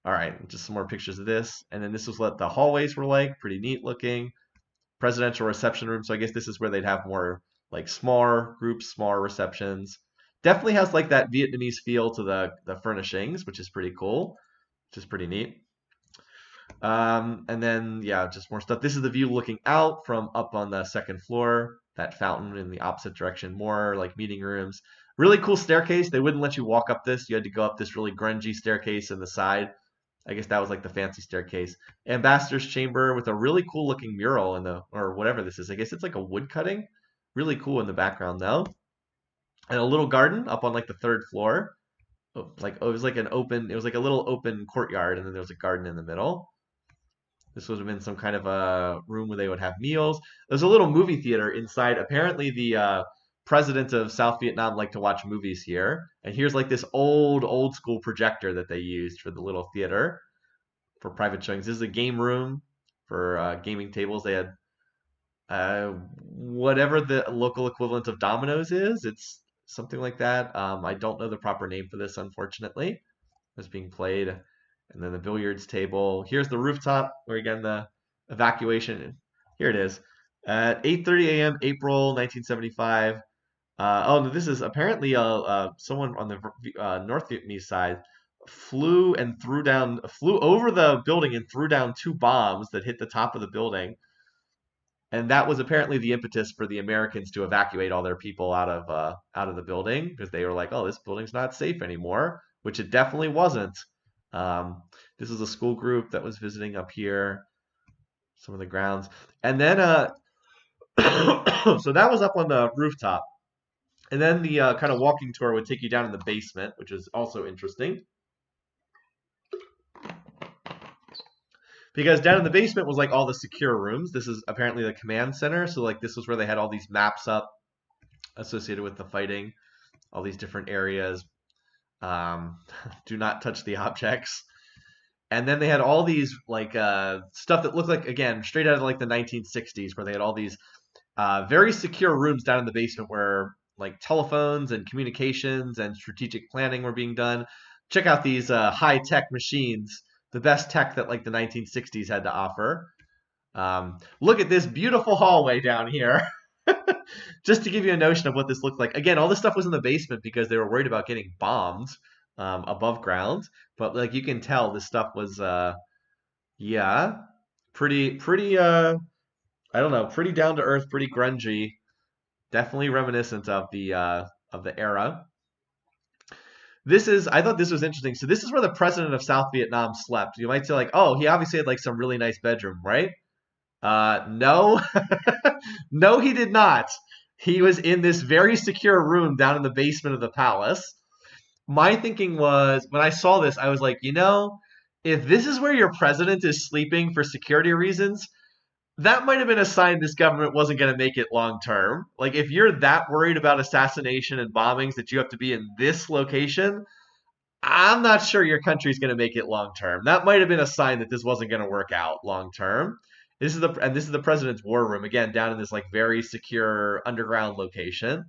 All right, just some more pictures of this, and then this was what the hallways were like. Pretty neat looking. Presidential reception room. So I guess this is where they'd have more like smaller groups, smaller receptions. Definitely has like that Vietnamese feel to the furnishings, which is pretty cool, which is pretty neat. And then, yeah, just more stuff. This is the view looking out from up on the second floor, that fountain in the opposite direction, more like meeting rooms. Really cool staircase. They wouldn't let you walk up this. You had to go up this really grungy staircase in the side. I guess that was like the fancy staircase. Ambassador's chamber with a really cool looking mural or whatever this is. I guess it's like a wood cutting. Really cool in the background though. And a little garden up on like the third floor. It was like it was like a little open courtyard, and then there was a garden in the middle. This would have been some kind of a room where they would have meals. There's a little movie theater inside. Apparently, the president of South Vietnam liked to watch movies here. And here's like this old school projector that they used for the little theater for private showings. This is a game room for gaming tables. They had whatever the local equivalent of dominoes is. It's something like that. I don't know the proper name for this, unfortunately. It's being played. And then the billiards table. Here's the rooftop where again the evacuation. Here it is. At 8:30 a.m. April 1975. Oh, no, this is apparently someone on the North Vietnamese side flew over the building and threw down two bombs that hit the top of the building. And that was apparently the impetus for the Americans to evacuate all their people out of the building because they were like, "Oh, this building's not safe anymore," which it definitely wasn't. This is a school group that was visiting up here, some of the grounds, and then So that was up on the rooftop. And then the kind of walking tour would take you down in the basement, which is also interesting. Because down in the basement was like all the secure rooms. This is apparently the command center. So like this was where they had all these maps up associated with the fighting, all these different areas. Do not touch the objects. And then they had all these like stuff that looked like, again, straight out of like the 1960s, where they had all these very secure rooms down in the basement where like telephones and communications and strategic planning were being done. Check out these high tech machines, the best tech that like the 1960s had to offer. Look at this beautiful hallway down here. Just to give you a notion of what this looked like. Again, all this stuff was in the basement because they were worried about getting bombed above ground. But like you can tell, this stuff was, yeah, pretty. I don't know, pretty down to earth, pretty grungy. Definitely reminiscent of the era. I thought this was interesting. So this is where the president of South Vietnam slept. You might say like, oh, he obviously had like some really nice bedroom, right? No, no, he did not. He was in this very secure room down in the basement of the palace. My thinking was when I saw this, I was like, if this is where your president is sleeping for security reasons, that might have been a sign this government wasn't going to make it long term. Like, if you're that worried about assassination and bombings that you have to be in this location, I'm not sure your country's going to make it long term. That might have been a sign that this wasn't going to work out long term. This is the president's war room again, down in this like very secure underground location.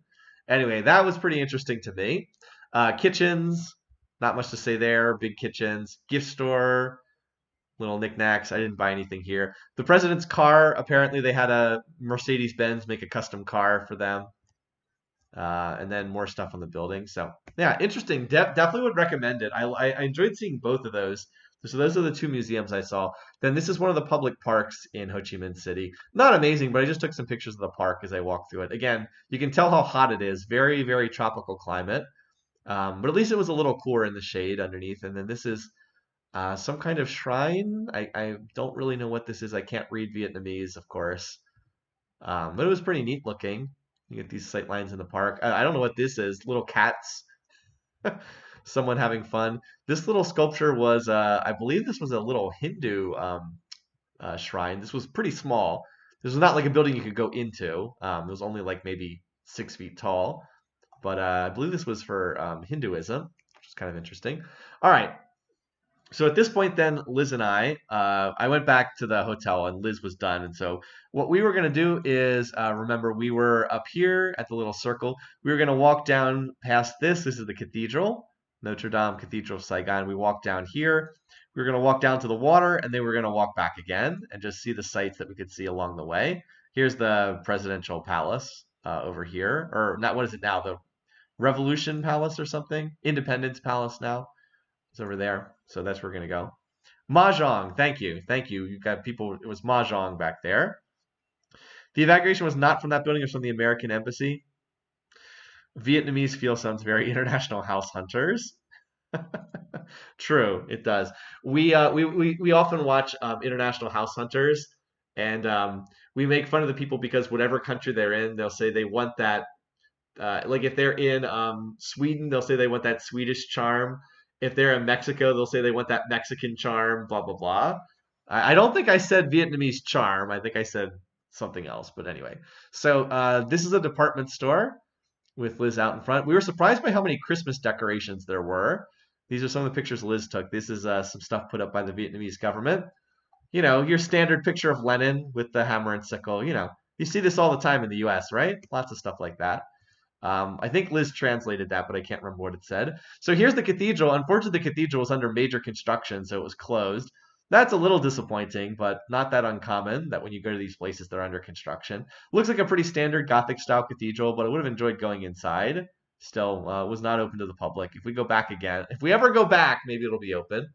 Anyway, that was pretty interesting to me. Kitchens, not much to say there. Big kitchens, gift store, little knickknacks. I didn't buy anything here. The president's car, apparently they had a Mercedes Benz make a custom car for them. And then more stuff on the building. So yeah, interesting. Definitely would recommend it. I enjoyed seeing both of those. So those are the two museums I saw. Then this is one of the public parks in Ho Chi Minh City. Not amazing, but I just took some pictures of the park as I walked through it. Again, you can tell how hot it is. Very, very tropical climate. But at least it was a little cooler in the shade underneath. And then this is some kind of shrine. I don't really know what this is. I can't read Vietnamese, of course. But it was pretty neat looking. You get these sight lines in the park. I don't know what this is. Little cats. Someone having fun. This little sculpture was, I believe this was a little Hindu shrine. This was pretty small. This was not like a building you could go into. It was only like maybe 6 feet tall. But I believe this was for Hinduism, which is kind of interesting. All right. So at this point, then Liz and I went back to the hotel, and Liz was done. And so what we were going to do is, remember, we were up here at the little circle. We were going to walk down past this. This is the cathedral, Notre Dame Cathedral of Saigon. We walked down here. We were going to walk down to the water, and then we were going to walk back again and just see the sights that we could see along the way. Here's the presidential palace over here, or not. What is it now? The Revolution Palace or something? Independence Palace now. It's over there. So that's where we're going to go. Mahjong. Thank you. Thank you. You've got people. It was Mahjong back there. The evacuation was not from that building. It was from the American Embassy. Vietnamese feel sounds very international house hunters. True, it does. We often watch International House Hunters, and we make fun of the people because whatever country they're in, they'll say they want that. Like if they're in Sweden, they'll say they want that Swedish charm. If they're in Mexico, they'll say they want that Mexican charm, blah, blah, blah. I don't think I said Vietnamese charm. I think I said something else. But anyway, so this is a department store with Liz out in front. We were surprised by how many Christmas decorations there were. These are some of the pictures Liz took. This is some stuff put up by the Vietnamese government. Your standard picture of Lenin with the hammer and sickle. You see this all the time in the US, right? Lots of stuff like that. I think Liz translated that, but I can't remember what it said. So here's the cathedral. Unfortunately, the cathedral was under major construction, so it was closed. That's a little disappointing, but not that uncommon that when you go to these places, they're under construction. Looks like a pretty standard Gothic style cathedral, but I would have enjoyed going inside. Still, was not open to the public. If we go back again, if we ever go back, maybe it'll be open.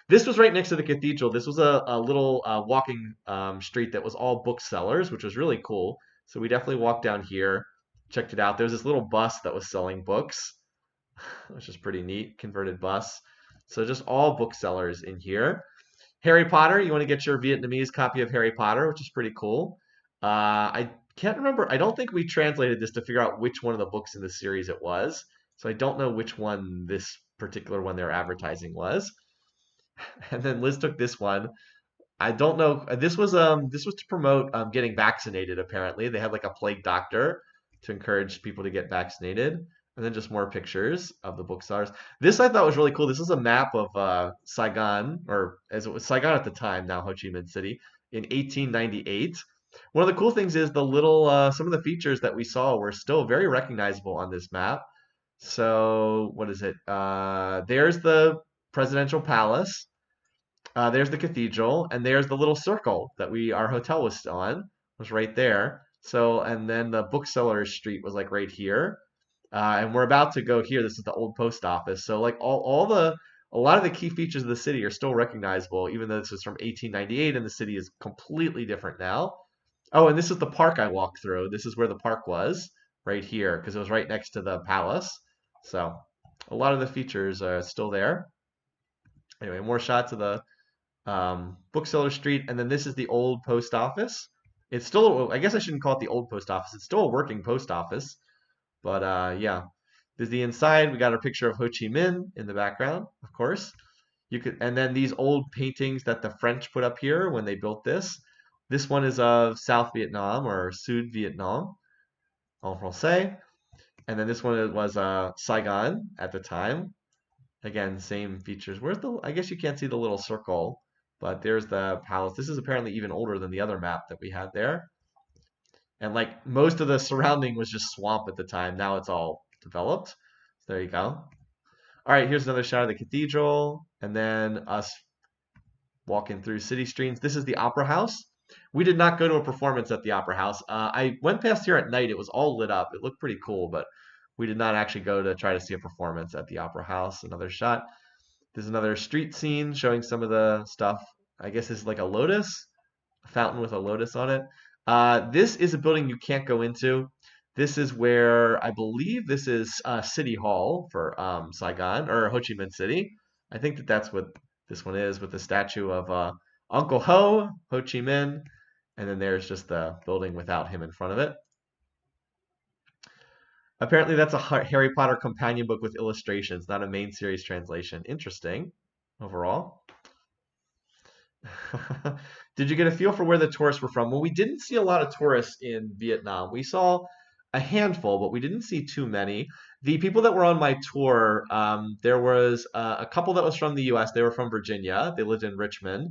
This was right next to the cathedral. This was a little walking street that was all booksellers, which was really cool. So we definitely walked down here. Checked it out. There was this little bus that was selling books, which is pretty neat, converted bus. So just all booksellers in here. Harry Potter, you want to get your Vietnamese copy of Harry Potter, which is pretty cool. I can't remember. I don't think we translated this to figure out which one of the books in the series it was. So I don't know which one this particular one they're advertising was. And then Liz took this one. I don't know. This was to promote getting vaccinated. Apparently, they had like a plague doctor to encourage people to get vaccinated, and then just more pictures of the booksellers. This I thought was really cool. This is a map of Saigon, or as it was Saigon at the time, now Ho Chi Minh City, in 1898. One of the cool things is the little some of the features that we saw were still very recognizable on this map. So what is it? There's the presidential palace. There's the cathedral, and there's the little circle that our hotel was on, was right there. So, and then the bookseller's street was like right here. And we're about to go here. This is the old post office. So like a lot of the key features of the city are still recognizable, even though this is from 1898 and the city is completely different now. Oh, and this is the park I walked through. This is where the park was, right here, because it was right next to the palace. So a lot of the features are still there. Anyway, more shots of the Bookseller Street, and then this is the old post office. It's still, I guess I shouldn't call it the old post office. It's still a working post office, but yeah. There's the inside. We got a picture of Ho Chi Minh in the background, of course. You could, and then these old paintings that the French put up here when they built this. This one is of South Vietnam or Sud Vietnam, en français. And then this one was Saigon at the time. Again, same features. Where's the, I guess you can't see the little circle, but there's the palace. This is apparently even older than the other map that we had there. And like most of the surrounding was just swamp at the time. Now it's all developed. So there you go. All right, here's another shot of the cathedral, and then us walking through city streets. This is the Opera House. We did not go to a performance at the Opera House. I went past here at night. It was all lit up. It looked pretty cool, but we did not actually go to try to see a performance at the Opera House. Another shot. There's another street scene showing some of the stuff. I guess this is like a lotus, a fountain with a lotus on it. This is a building you can't go into. This is where I believe this is City Hall for Saigon or Ho Chi Minh City. I think that that's what this one is with the statue of Uncle Ho Chi Minh, and then there's just the building without him in front of it. Apparently, that's a Harry Potter companion book with illustrations, not a main series translation. Interesting, overall. Did you get a feel for where the tourists were from? Well, we didn't see a lot of tourists in Vietnam. We saw a handful, but we didn't see too many. The people that were on my tour, there was a couple that was from the U.S. They were from Virginia. They lived in Richmond.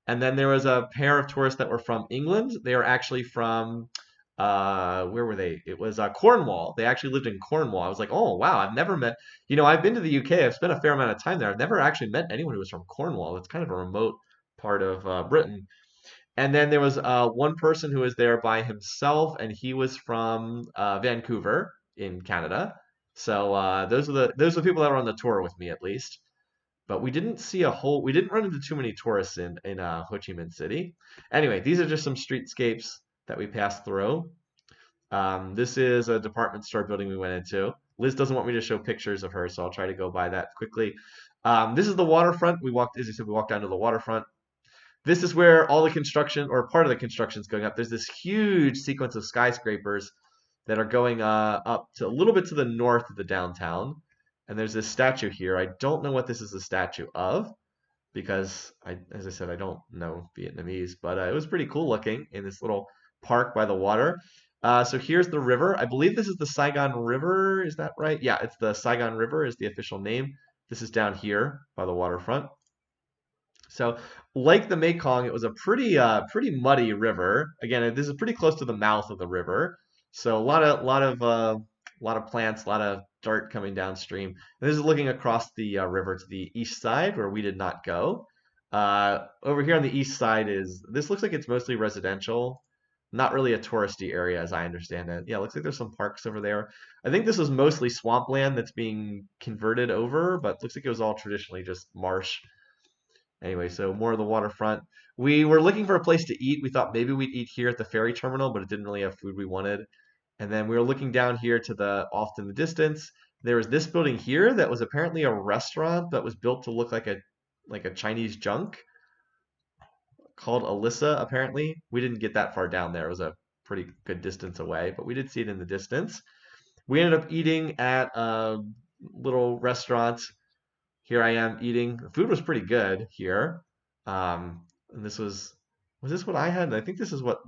And then there was a pair of tourists that were from England. They were actually from where were they? It was Cornwall. They actually lived in Cornwall. I was like, oh wow, I've never met. You know, I've been to the UK. I've spent a fair amount of time there. I've never actually met anyone who was from Cornwall. It's kind of a remote part of Britain. And then there was one person who was there by himself, and he was from Vancouver in Canada. So those are the people that were on the tour with me at least. But we didn't run into too many tourists in Ho Chi Minh City. Anyway, these are just some streetscapes that we passed through. This is a department store building we went into. Liz doesn't want me to show pictures of her, so I'll try to go by that quickly. This is the waterfront. As I said, we walked down to the waterfront. This is where all the construction, or part of the construction, is going up. There's this huge sequence of skyscrapers that are going up to a little bit to the north of the downtown. And there's this statue here. I don't know what this is a statue of because, as I said, I don't know Vietnamese, but it was pretty cool looking in this little park by the water. So here's the river. I believe this is the Saigon River. Is that right? Yeah, it's the Saigon River is the official name. This is down here by the waterfront. So, like the Mekong, it was a pretty muddy river. Again, this is pretty close to the mouth of the river. So a lot of plants, a lot of dirt coming downstream. And this is looking across the river to the east side where we did not go. Over here on the east side this looks like it's mostly residential, not really a touristy area as I understand it. Yeah, it looks like there's some parks over there. I think this was mostly swampland that's being converted over, but looks like it was all traditionally just marsh. Anyway, so more of the waterfront. We were looking for a place to eat. We thought maybe we'd eat here at the ferry terminal, but it didn't really have food we wanted. And then we were looking down here to the off in the distance. There was this building here that was apparently a restaurant that was built to look like a Chinese junk called Alyssa, apparently. We didn't get that far down there. It was a pretty good distance away, but we did see it in the distance. We ended up eating at a little restaurant. Here I am eating. The food was pretty good here. And this was this what I had? I think this is what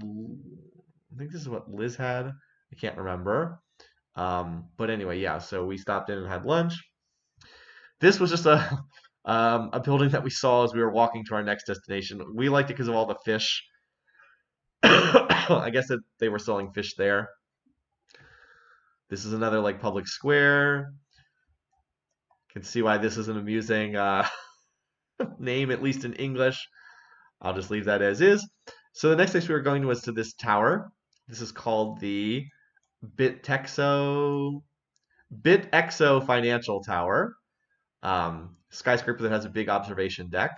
Liz had. I can't remember. But anyway, yeah. So we stopped in and had lunch. This was just a building that we saw as we were walking to our next destination. We liked it because of all the fish. I guess that they were selling fish there. This is another like public square. Can see why this is an amusing name, at least in English. I'll just leave that as is. So the next place we were going was to this tower. This is called the Bitexo Financial Tower. Skyscraper that has a big observation deck.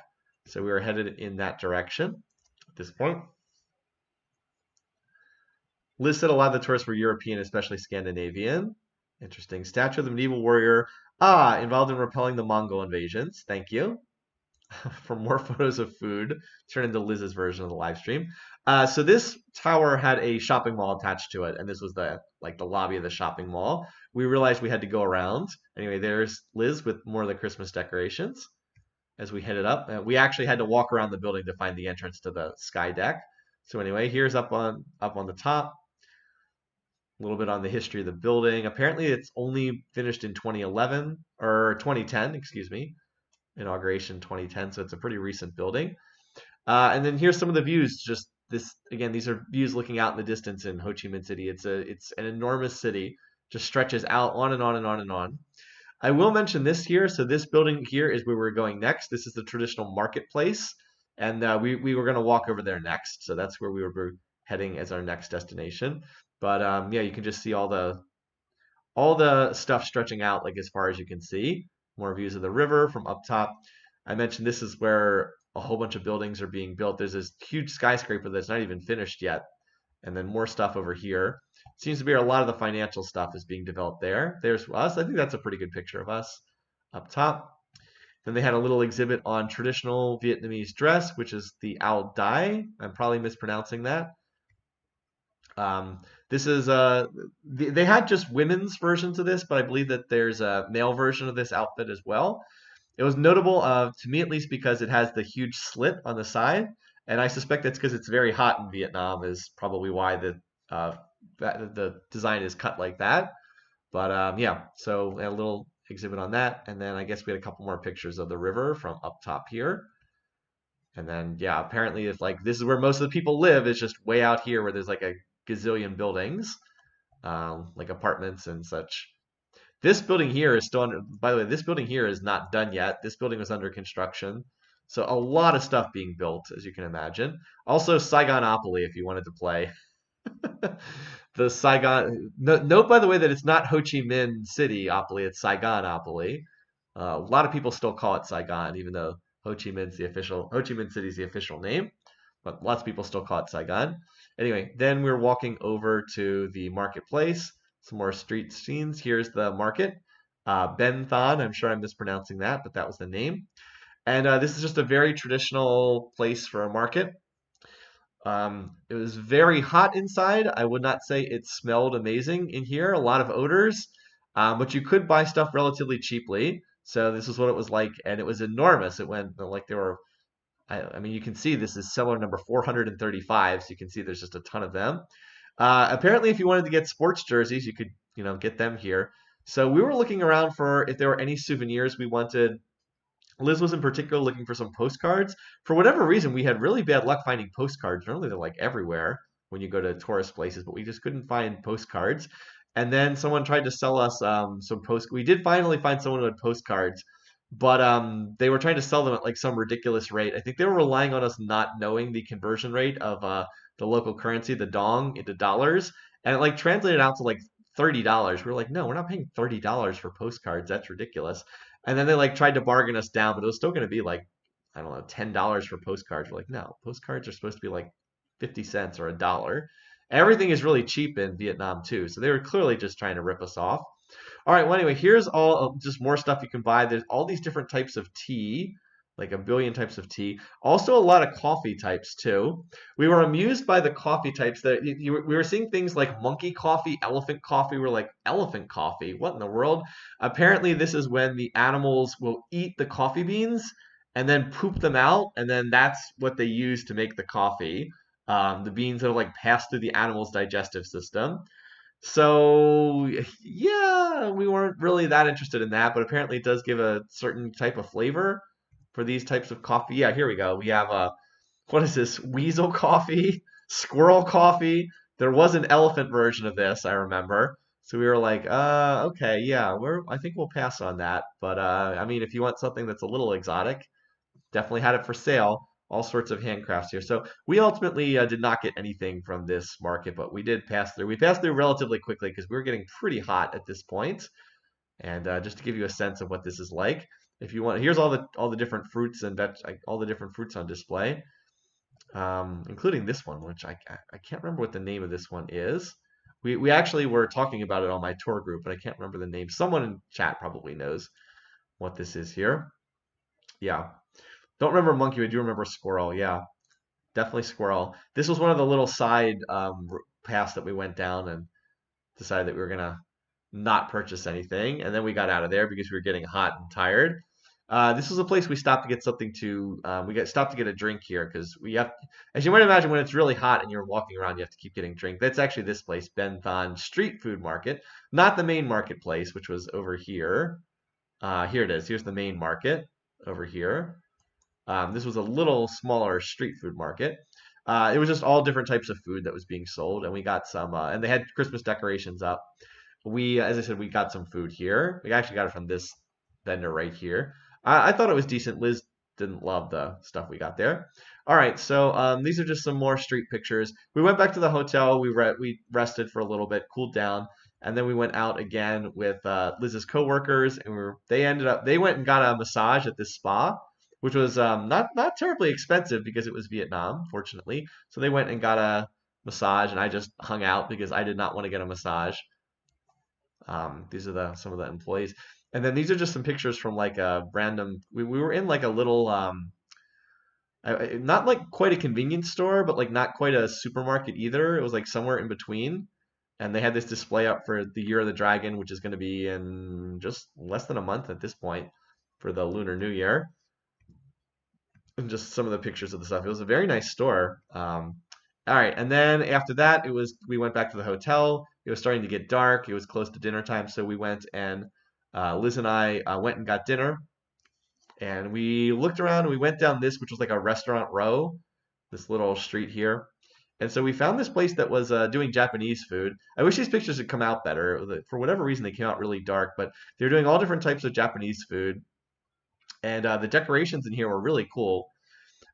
So we were headed in that direction at this point. Liz said a lot of the tourists were European, especially Scandinavian. Interesting. Statue of the medieval warrior. Involved in repelling the Mongol invasions. Thank you. For more photos of food, turn into Liz's version of the live stream. So this tower had a shopping mall attached to it, and this was the lobby of the shopping mall. We realized we had to go around. Anyway, there's Liz with more of the Christmas decorations as we headed up. We actually had to walk around the building to find the entrance to the sky deck. So anyway, here's up on the top. A little bit on the history of the building. Apparently, it's only finished in 2011 or 2010, excuse me. Inauguration 2010, so it's a pretty recent building. And then here's some of the views. Just this again, these are views looking out in the distance in Ho Chi Minh City. It's an enormous city, just stretches out on and on and on and on. I will mention this here. So this building here is where we're going next. This is the traditional marketplace, and we were going to walk over there next. So that's where we were heading as our next destination. But yeah, you can just see all the stuff stretching out like as far as you can see. More views of the river from up top. I mentioned this is where a whole bunch of buildings are being built. There's this huge skyscraper that's not even finished yet. And then more stuff over here. Seems to be a lot of the financial stuff is being developed there. There's us. I think that's a pretty good picture of us up top. Then they had a little exhibit on traditional Vietnamese dress, which is the Ao Dai. I'm probably mispronouncing that. This is they had just women's versions of this, but I believe that there's a male version of this outfit as well. It was notable to me at least because it has the huge slit on the side, and I suspect that's because it's very hot in Vietnam is probably why the design is cut like that. But yeah, so a little exhibit on that, and then I guess we had a couple more pictures of the river from up top here. And then yeah, apparently it's like this is where most of the people live. It's just way out here where there's like a gazillion buildings, like apartments and such. This building here is still under, by the way, this building here is not done yet. This building was under construction. So a lot of stuff being built, as you can imagine. Also Saigonopoly, if you wanted to play. The Saigon, note by the way that it's not Ho Chi Minh City-opoly, it's Saigonopoly. A lot of people still call it Saigon, even though Ho Chi Minh City is the official name, but lots of people still call it Saigon. Anyway, then we're walking over to the marketplace. Some more street scenes. Here's the market. Ben Thon, I'm sure I'm mispronouncing that, but that was the name. And this is just a very traditional place for a market. It was very hot inside. I would not say it smelled amazing in here. A lot of odors, but you could buy stuff relatively cheaply. So this is what it was like, and it was enormous. It went like there were I mean, you can see this is seller number 435, so you can see there's just a ton of them. Apparently, if you wanted to get sports jerseys, you could, get them here. So we were looking around for if there were any souvenirs we wanted. Liz was in particular looking for some postcards. For whatever reason, we had really bad luck finding postcards. Normally, they're like everywhere when you go to tourist places, but we just couldn't find postcards. And then someone tried to sell us some post. We did finally find someone who had postcards, but they were trying to sell them at like some ridiculous rate. I think they were relying on us not knowing the conversion rate of the local currency, the dong, into dollars, and it like translated out to like $30. We were like, no, we're not paying $30 for postcards. That's ridiculous. And then they like tried to bargain us down, but it was still going to be like, I don't know, $10 for postcards. We're like, no, postcards are supposed to be like 50 cents or $1. Everything is really cheap in Vietnam too, so they were clearly just trying to rip us off. All right, well, anyway, here's all just more stuff you can buy. There's all these different types of tea. like a billion types of tea. Also, a lot of coffee types too. We were amused by the coffee types that we were seeing things like monkey coffee, elephant coffee. We're like, elephant coffee? What in the world? Apparently, this is when the animals will eat the coffee beans and then poop them out, and then that's what they use to make the coffee. The beans that are like passed through the animal's digestive system. So yeah, we weren't really that interested in that, but apparently it does give a certain type of flavor for these types of coffee. Yeah, here we go. We have what is this? Weasel coffee, squirrel coffee. There was an elephant version of this, I remember. So we were like, okay, yeah, I think we'll pass on that. But I mean, if you want something that's a little exotic, definitely had it for sale. All sorts of handcrafts here. So we ultimately did not get anything from this market, but we did pass through. We passed through relatively quickly because we were getting pretty hot at this point. And just to give you a sense of what this is like, if you want, here's all the different fruits and all the different fruits on display, including this one, which I can't remember what the name of this one is. We actually were talking about it on my tour group, but I can't remember the name. Someone in chat probably knows what this is here. Yeah. Don't remember monkey, I do remember squirrel. Yeah, definitely squirrel. This was one of the little side paths that we went down and decided that we were gonna not purchase anything, and then we got out of there because we were getting hot and tired. This was a place we stopped to get something to. We got stopped to get a drink here because we have, as you might imagine, when it's really hot and you're walking around, you have to keep getting drink. That's actually this place, Ben Thon Street Food Market, not the main marketplace, which was over here. Here it is. Here's the main market over here. This was a little smaller street food market. It was just all different types of food that was being sold, and we got some, and they had Christmas decorations up. As I said, we got some food here. We actually got it from this vendor right here. I thought it was decent. Liz didn't love the stuff we got there. All right, so these are just some more street pictures. We went back to the hotel. We rested for a little bit, cooled down, and then we went out again with Liz's coworkers, and they went and got a massage at this spa, which was not terribly expensive because it was Vietnam, fortunately. So they went and got a massage, and I just hung out because I did not want to get a massage. These are some of the employees. And then these are just some pictures from like a random. We were in like a little not like quite a convenience store, but like not quite a supermarket either. It was like somewhere in between. And they had this display up for the Year of the Dragon, which is going to be in just less than a month at this point for the Lunar New Year. And just some of the pictures of the stuff. It was a very nice store. All right, and then after that, we went back to the hotel. It was starting to get dark. It was close to dinner time, so we went and Liz and I went and got dinner. And we looked around and we went down this, which was like a restaurant row, this little street here. And so we found this place that was doing Japanese food. I wish these pictures had come out better. For whatever reason, they came out really dark, but they were doing all different types of Japanese food. And the decorations in here were really cool.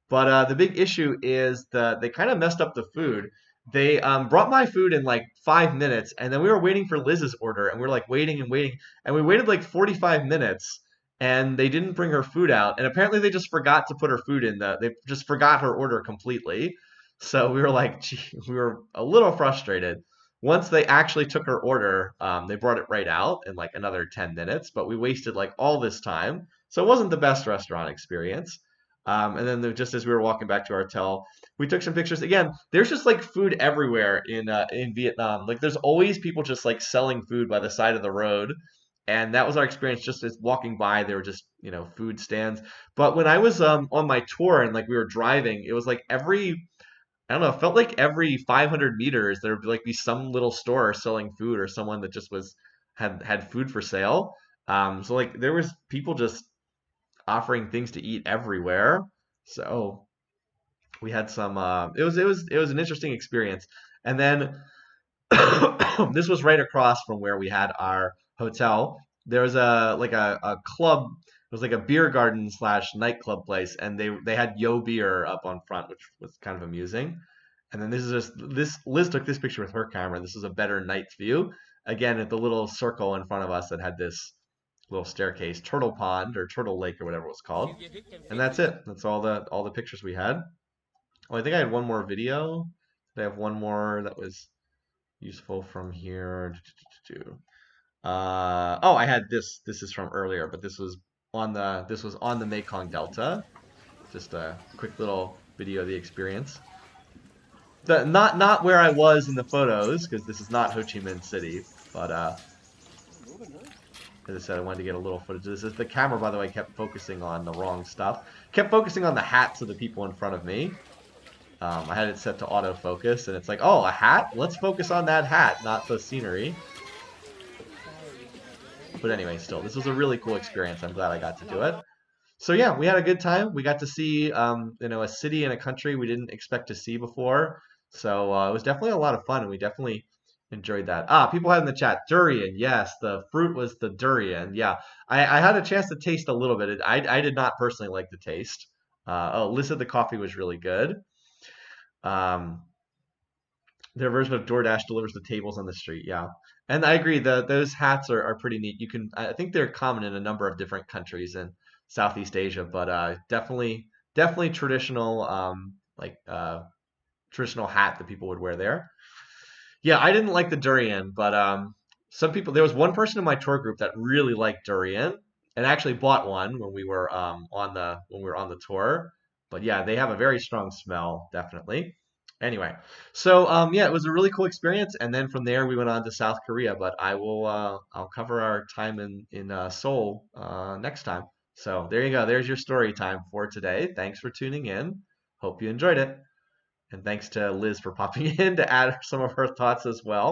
But the big issue is they kind of messed up the food. They brought my food in like 5 minutes, and then we were waiting for Liz's order, and we are like waiting and waiting, and we waited like 45 minutes, and they didn't bring her food out, and apparently they just forgot to put her food in they just forgot her order completely. So we were like, gee, we were a little frustrated. Once they actually took her order, they brought it right out in like another 10 minutes, but we wasted like all this time. So it wasn't the best restaurant experience. And then just as we were walking back to our hotel, we took some pictures. Again, there's just like food everywhere in Vietnam. Like there's always people just like selling food by the side of the road. And that was our experience just as walking by, there were just, food stands. But when I was on my tour and like we were driving, it was like I don't know, it felt like every 500 meters there would be some little store selling food or someone that just had food for sale. So like there was people just offering things to eat everywhere. So we had some. It was an interesting experience. And then this was right across from where we had our hotel. There was a club. It was like a beer garden slash nightclub place, and they had Yo beer up on front, which was kind of amusing. And then this Liz took this picture with her camera. This is a better night's view. Again, at the little circle in front of us that had this little staircase, Turtle Pond or Turtle Lake or whatever it was called. And that's it. That's all the pictures we had. Oh, I think I had one more video. Did I have one more that was useful from here? Oh, I had this. This is from earlier, but this was this was on the Mekong Delta. Just a quick little video of the experience. Not where I was in the photos, because this is not Ho Chi Minh City, but as I said, I wanted to get a little footage of this. The camera, by the way, kept focusing on the wrong stuff. Kept focusing on the hats of the people in front of me. I had it set to autofocus, and it's like, oh, a hat? Let's focus on that hat, not the scenery. But anyway, still, this was a really cool experience. I'm glad I got to do it. So yeah, we had a good time. We got to see, a city and a country we didn't expect to see before. So it was definitely a lot of fun, and we definitely enjoyed that. People had in the chat durian. Yes, the fruit was the durian. Yeah, I had a chance to taste a little bit. I did not personally like the taste. Liz said the coffee was really good. Um, their version of DoorDash delivers the tables on the street. Yeah, and I agree. Those hats are pretty neat. I think they're common in a number of different countries in Southeast Asia, but definitely traditional, traditional hat that people would wear there. Yeah, I didn't like the durian, but some people. There was one person in my tour group that really liked durian and actually bought one when we were on the tour. But yeah, they have a very strong smell, definitely. Anyway, so yeah, it was a really cool experience, and then from there we went on to South Korea. But I'll cover our time in Seoul next time. So there you go. There's your story time for today. Thanks for tuning in. Hope you enjoyed it. And thanks to Liz for popping in to add some of her thoughts as well.